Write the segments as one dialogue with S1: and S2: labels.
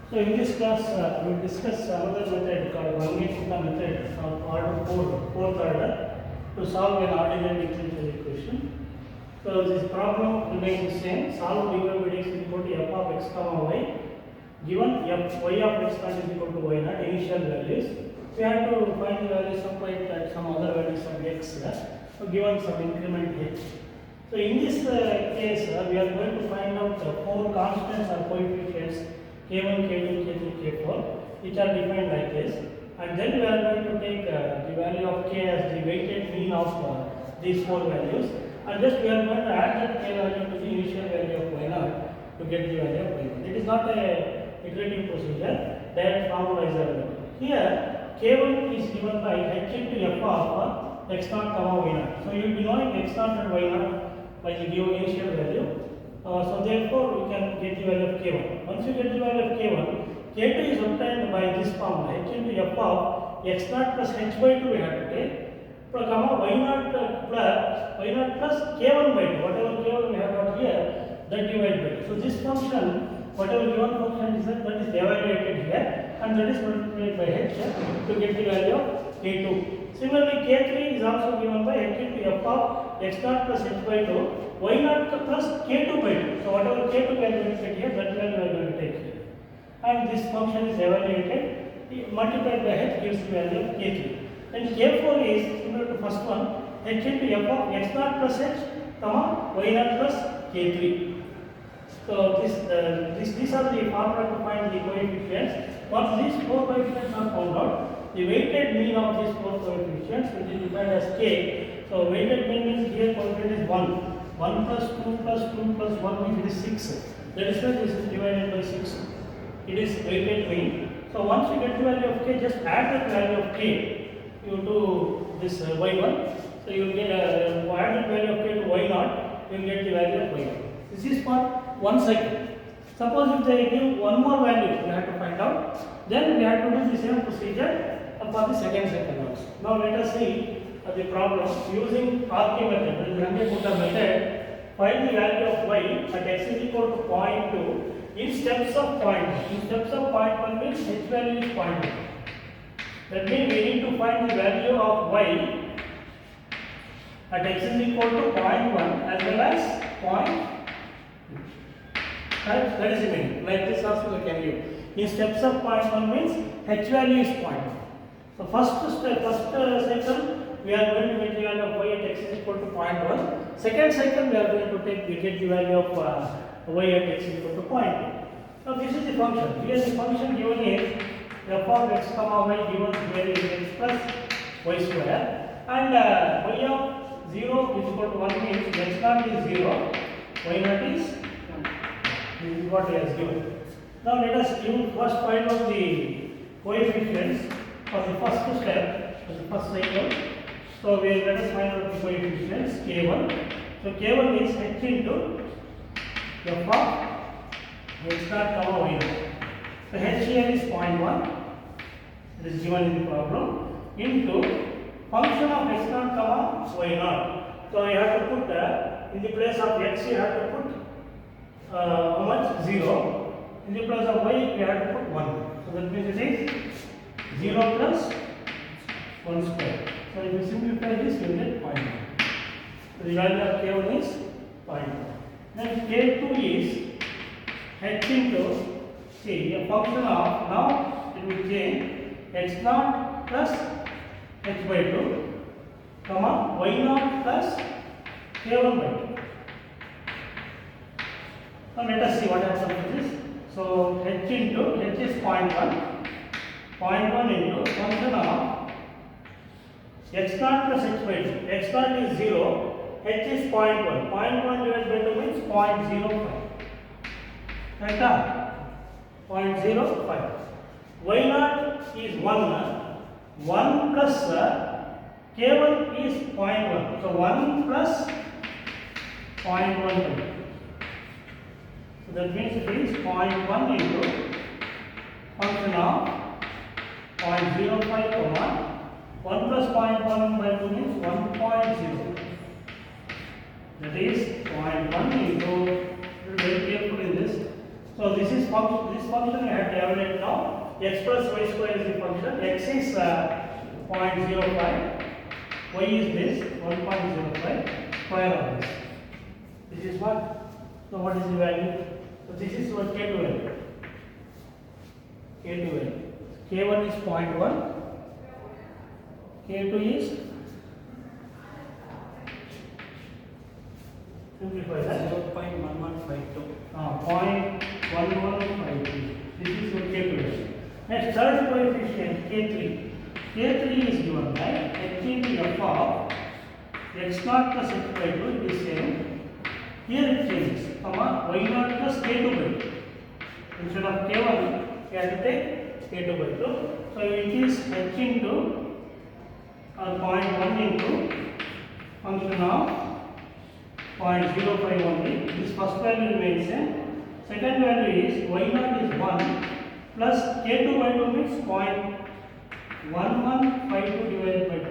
S1: So in this class, we will discuss another method called Runge Kutta method of order 4, fourth order to solve an ordinary differential equation. So this problem remains the same. Solve dy by dx is equal to f of x comma y. Given f y of x naught is equal to y naught, initial values. We have to find the values some point at some other values of x. So given some increment h. So in this case, we are going to find out the four constants or coefficients k1, k2, k3, k4, which are defined like this. And then we are going to take the value of k as the weighted mean of these four values. And just we are going to add that k value to the initial value of y0 to get the value of y1. It is not a iterative procedure, direct formula is available. Here, k1 is given by h into f of x0 comma y0. So you will be knowing x0 and y0 by the given initial value. So therefore we can get the value of k1. Once you get the value of k1, k2 is obtained by this formula h into f of x0 plus h by 2 we have to take, comma y0 plus k1 by 2, whatever k1 we have got here, that divided by 2. So this function, whatever given function is that is evaluated here, and that is multiplied by h to get the value of k2. Similarly, k3 is also given by h into f of x0 plus h by 2, y0 plus k2 by 2. So whatever k2 value we get here, that value we are going to take here. And this function is evaluated, multiplied by h gives the value of k3. And k4 is similar to first one, h into f of x0 plus h, comma y0 plus k3. So these are the formula to find the coefficients. Once these four coefficients are found out, the weighted mean of these four coefficients, which is defined as k. So weighted mean means here coefficient is 1. 1 plus 2 plus 2 plus 1 means it is 6. That is why this is divided by 6. It is weighted mean. So once you get the value of k, just add the value of k to this y1. So you will get add the value of k to y0, you will get the value of y1. This is for one cycle. Suppose if they give one more value, we have to find out. Then we have to do the same procedure for the second cycle also. Now let us see the problem using RK method, the Runge Kutta method. Find the value of y at x is equal to 0.2 in steps of 0.1. In steps of 0.1 means h value is 0.1. That means we need to find the value of y at x is equal to 0.1 as well as 0.2. Right? That is the meaning. Like this also we can give. In steps of 0.1 means h value is 0.1. So first cycle we are going to get the value of y at x is equal to 0.1. Second cycle we are going to get the value of y at x is equal to 0.2. Now this is the function. Here the function given is f of x comma y given here is x plus y square, and y of 0 is equal to 1 means x naught is 0, y naught is 1. This is what he has given. Now let us first find out the coefficients for the first step, for the first cycle. So let us find out the coefficients k1. So k1 is h into f of x naught comma y naught. So h here is 0.1. It is given in the problem, into function of x naught comma y naught. So you have to put in the place of x you have to put how much? 0. In the place of y we have to put 1. So that means it is 0 plus 1 square. So if you simplify this, you will get 0.1. So the value of k1 is 0.1. Then k2 is h into, see, a function of, now it will change x naught plus h by 2, comma y naught plus k1 by 2. Now let us see what happens with this. So h into, h is 0.1, 0.1 into function of x naught plus h by 2. X naught is 0, h is 0.1. 0.1 divided by 2 means 0.05. Right? 0.05. Y naught is 1 plus k1 is 0.1. So 1 plus 0.1. So that means it is 0.1 into function of 0.05 comma 1 plus 0.1 by 2 means 1.0. That is 0.1 into, very careful in this. So this is function. This function we have to evaluate now. X plus y square is the function. X is 0.05. Y is this 1.05 square of this. This is what? So what is the value? So this is what K2L. K2L. K1 is 0.1. K2 is, simplify that,
S2: 0.1152.
S1: 0.1152. This is your K2L. Next, third coefficient K3. K3 is given by h into f of x0 plus h by 2 it is same. Here it changes, y0 plus k2 by 2. Instead of k1, we have to take k2 by 2. So it is h into 0.1 into function of 0.05 only. This first value remains same. Second value is y0 is 1 plus k2 by 2 means 0.1152 divided by 2.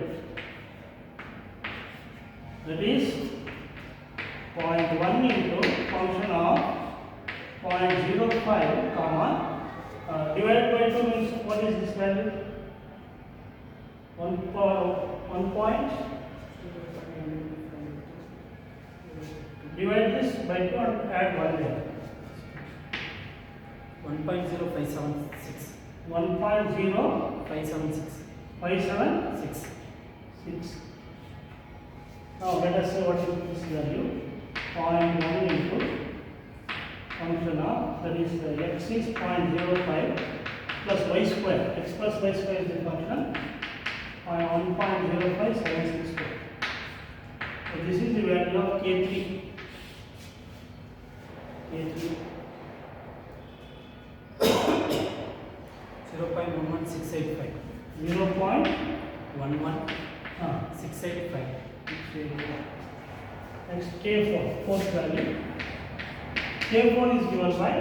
S1: That is 0.1 into function of 0.05 comma divided by 2 means what is this value? 1 point. Divide this by 2 and add 1 there.
S2: 1.0576.
S1: 1.0576. 6. Now let us say what is this value. 0.1 into function of, that is x is 0.05 plus y square. X plus y square is the function 1.0576 square. So this is the value of K3. K3
S2: 0.11685.
S1: 0.11685. Next K4, fourth value. K4 is given by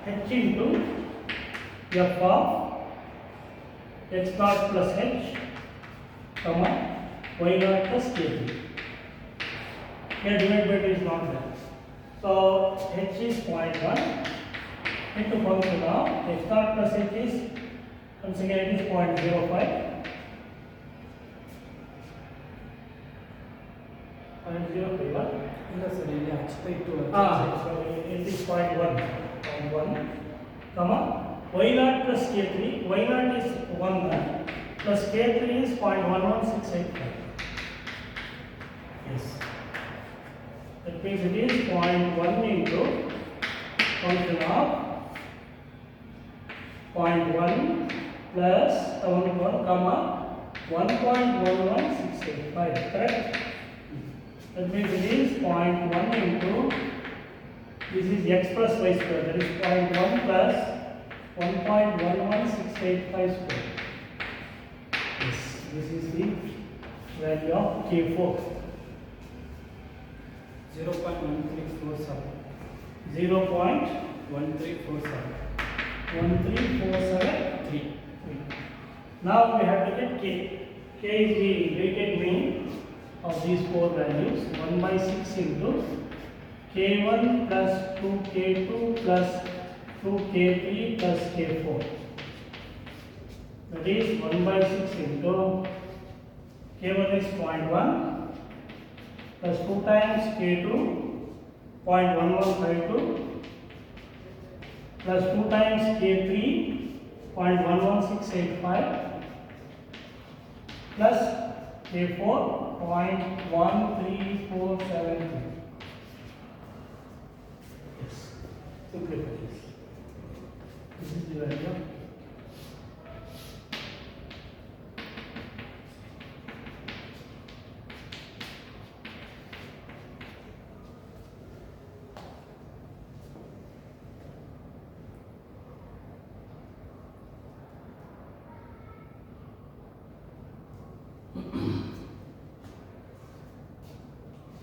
S1: h into f of x0 plus h, comma y0 plus k3. Here divided by 2 is not there. So h is 0.1 into function of x0 plus h is, once again it is 0.05. 0.05.
S2: ಇಲ್ಲ sir ಇಲ್ಲಿ h by 2
S1: So it is 0.1, comma y0 plus k3. Y0 is 1 plus k3 is 0.11685. Yes. That means it is 0.1 into function of 0.1 plus 1 comma 1.11685. Correct? That means it is 0.1 into, this is x plus y square, that is 0.1 plus 1.11685 square. Yes, this is the value of K4.
S2: 0.1347.
S1: 0.1347.
S2: 3.
S1: Now we have to get K. K is the weighted mean of these four values. 1 by 6 into K1 plus 2K2 plus 2K3 plus K4. That is 1 by 6 into K1 is 0.1 plus 2 times K2 0.1152 plus 2 times K3 0.11685 plus K4 0.1347. Yes, simplify this. This is the value.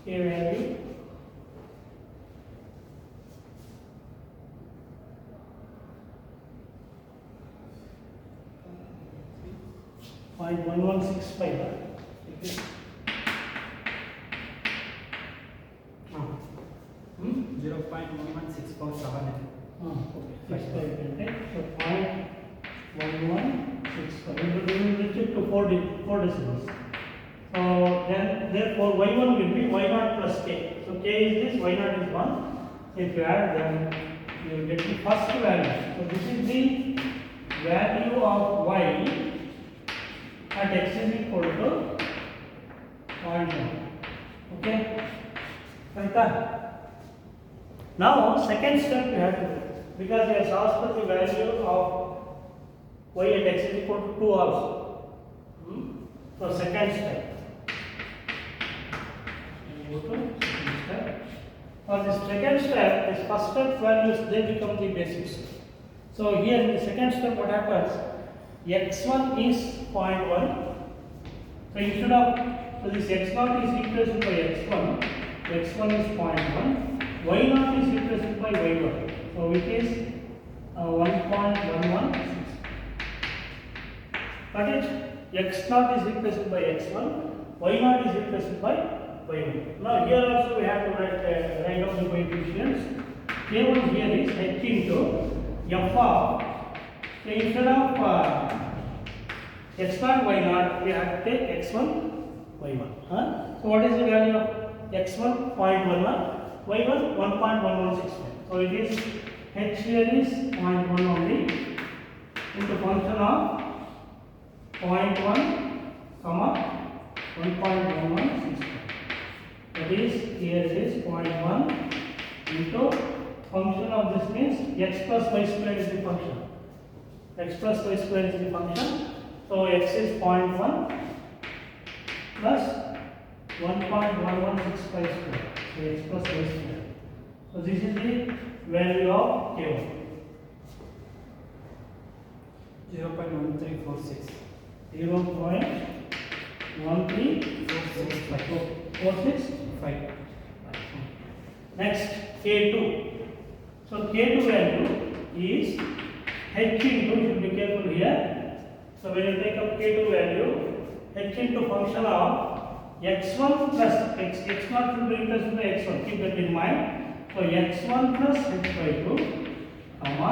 S1: K value 0.1165. Okay.
S2: 0.11647.
S1: Okay, 65, right? So 0.1165. We will reach it to 4 decimals. So then, therefore, y1 will be y0 plus k. So k is this, y0 is 1. If you add them, you will get the first value. So this is the value of y at x is equal to 0.1. Okay? Right? Now, second step we have to do, because we have asked for the value of y at x is equal to 2 also. So, second step. Go to second step. For this second step, this first step values they become the basics. So, here in the second step, what happens? x1 is 0.1. So, instead of this x0 is replaced by x1 is 0.1. y0 is replaced by y1, so which is 1.116. Got it? x0 is replaced by x1, y0 is replaced by y1. Now here also we have to write down the coefficients. K1 here is h into f of, so instead of x0 y0 we have to take x1 y1. So what is the value of x1? 0.11. y1 1.1165. So it is h here is 0.1 only into function of 0.1 comma 1.1165. That is here it is 0.1 into function of this means x plus y square is the function. X plus y square is the function. So x is 0.1 plus 1.1165 square. So x plus y square. So this is the value of k1.
S2: 0.1346.
S1: 0.1346. Next k2. So k2 value is h into, should be careful here. So when you take up k2 value, h into function of x1 plus x0 should be equal to x1. Keep that in mind. So x1 plus h by 2, comma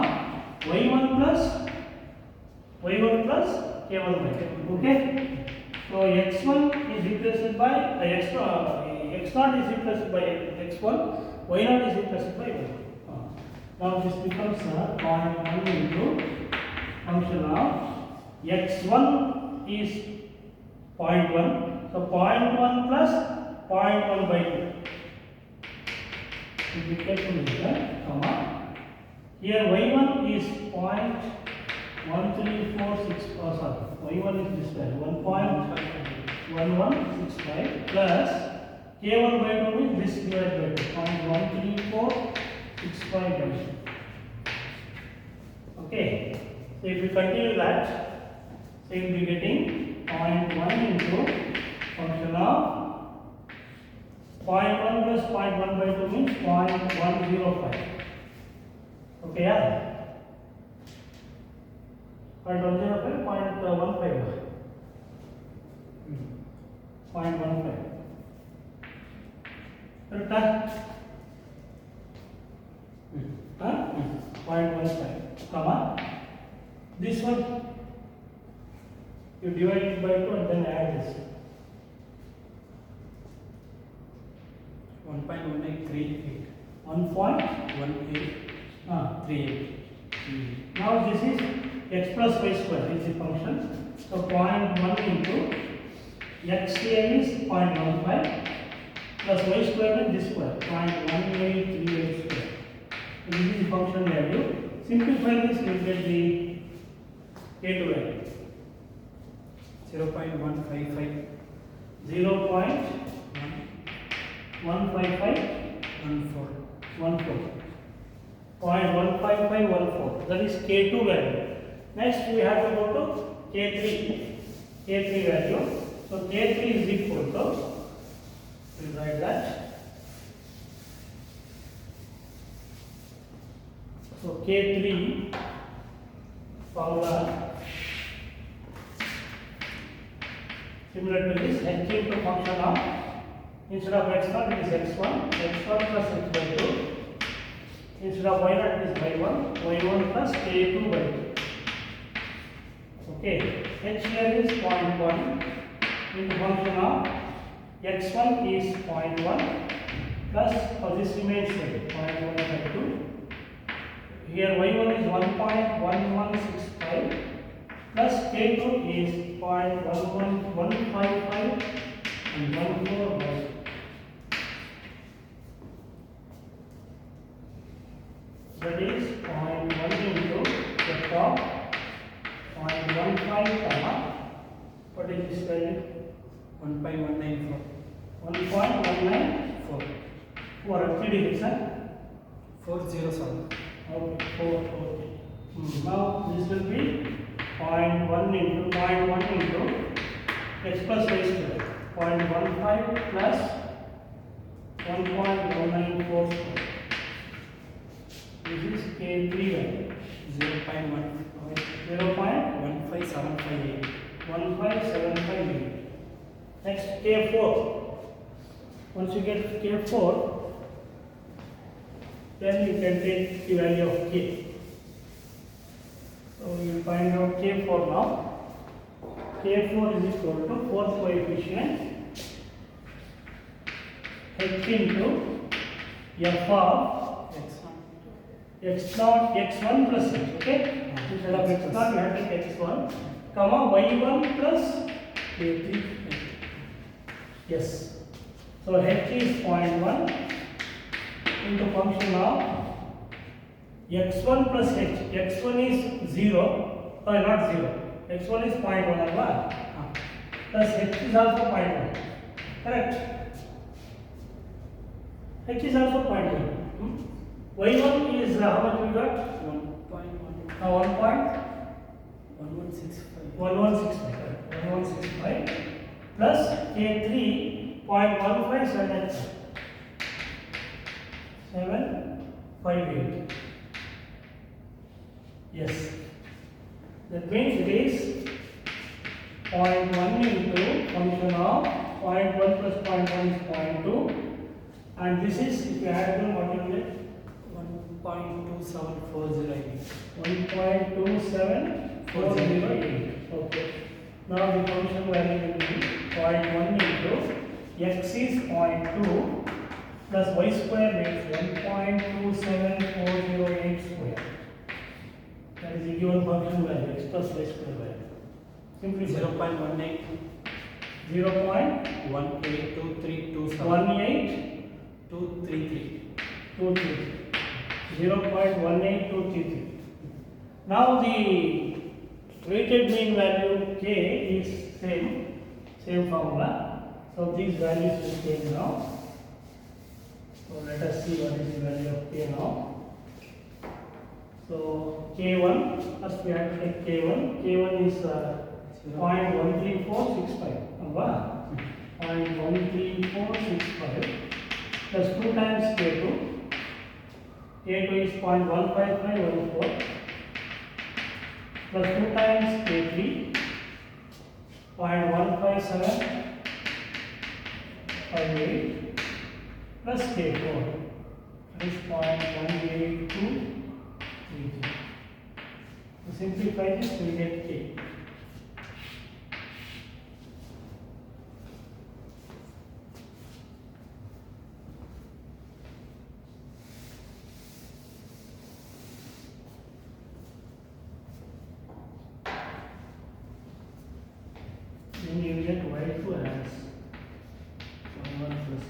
S1: y1 plus k1 by 2. Okay. So x1 is replaced by x0 is replaced by x1, y0 is replaced by y1. Now this becomes 0.1 into function of x1 is 0.1. So 0.1 plus 0.1 by 2. Be careful here, comma. Here y1 is 0.1346. Y1 is this value 1.1165 plus k1 by 2 is this divided by 0.13465 by 2. Okay. So if we continue that, so you will be getting 0.1 into function of 0.1 plus 0.1 by 2 means 0.105. Okay, yeah? 0.105, 0.15. 0.15. Correct? 0.15, comma. This one, you divide it by 2 and then add this.
S2: 1.1838.
S1: 1.1838. Now this is x plus y square is the function. So 0.1 into x here is 0.15 plus y square is this square 0.1838 square. So this is the function value. Simplify this, you will get the k2 value.
S2: 0.155.
S1: 0.15514. 0.15514. That is k2 value. Next we have to go to k3. K3 value. So k3 is equal to, we'll write that. So k3 formula similar to this, h into function of, instead of x0 it is x1 plus h by 2 Instead of y naught it is y1 plus k2 by 2. Okay, h here is 0.1 into function of x1 is 0.1 plus this remains same 0.1 by 2. Here y1 is 1.1165 plus k2 is 0.11155 and 14 by 2. That is 0.1 into the top 0.15 comma, what is this value?
S2: 1.194.
S1: 1.194. 4 at 3 digits, huh?
S2: 407.
S1: Okay, 4, okay. Now this will be 0.1 into x plus y square. 0.15 plus 1.194 square. This is K3 value.
S2: 0.1. 15758.
S1: 15758. Next K4. Once you get K4, then you can take the value of K. So you find out K4 now. K4 is equal to fourth coefficient H into F of x1 plus h, okay? Instead of x0 you have to take x1, comma y1 plus k3. Yes. So h is 0.1 into function of x1 plus h. x1 is 0, not 0. x1 is 0.1 alva? Plus h is also 0.1. Correct? H is also 0.1. y1 is how much we got? 1165 plus k3 0.15758. Yes, that means it is 0.1 into function of 0.1 plus 0.1 is 0.2, and this is, if you add them, what you will get?
S2: 1.2740.
S1: 1.2740. Okay. Now the function value will be 0.1 into x is 0.2 plus y square makes 1.27408 square. That is the given function value, x plus y square value. Simply
S2: 0.18.
S1: 0.1823. 0.18233. Now the weighted mean value k is same formula. So these values will change now. So let us see what is the value of k now. So k1, first we have to take k1. K1 is 0.13465. 0.13465 plus 2 times k2. K2 is 0.15514 plus 2 times K3 0.15758 plus K4 that is 0.18233. To simplify this we get K. Then you get y2 as 1 plus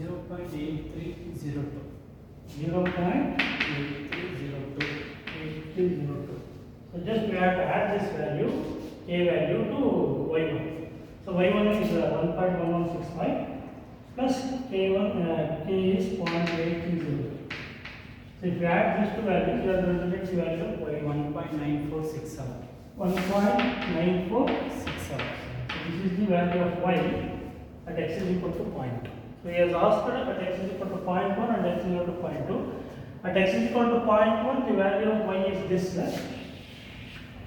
S2: 0.8302.
S1: 0.8302. So just we have to add this value, k value to y1. So y1 is 1.1165 plus k1, k is 0.8302. So if you add these two values, you are going to get the value of y1.
S2: 1.9467.
S1: 1.9467. So this is the value of y at x is equal to 0. So he has asked at x is equal to 0.1 and x is equal to 0.2. At x is equal to 0.1, the value of y is this.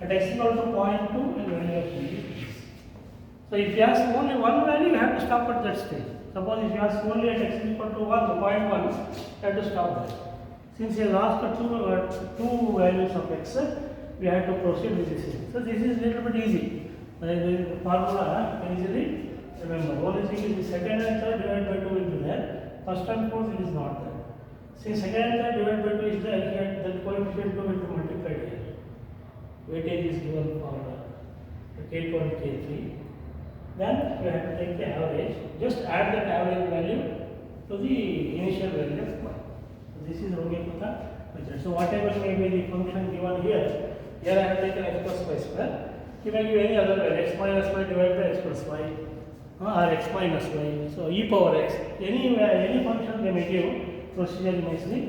S1: At x is equal to 0.2, and value of y is this. So if you ask only one value, you have to stop at that stage. Suppose if you ask only at x is equal to 1, 0.1, you have to stop there. Since he has asked two values of x, we have to proceed with this. So this is a little bit easy. The formula you can easily remember. Only thing is the second and third divided by 2 will be there. First and fourth it is not there. Since second and third divided by 2 is there, here the coefficient 2 will be multiplied here. Weightage is given for K2 and K3. Then we have to take the average. Just add that average value to the initial value of y. So this is Runge Kutta method. So whatever may be the function given here, I have taken x plus y square. You may give any other value, x minus y divided by x plus y, or x minus y. So e power x. Any function they may give, procedure remains the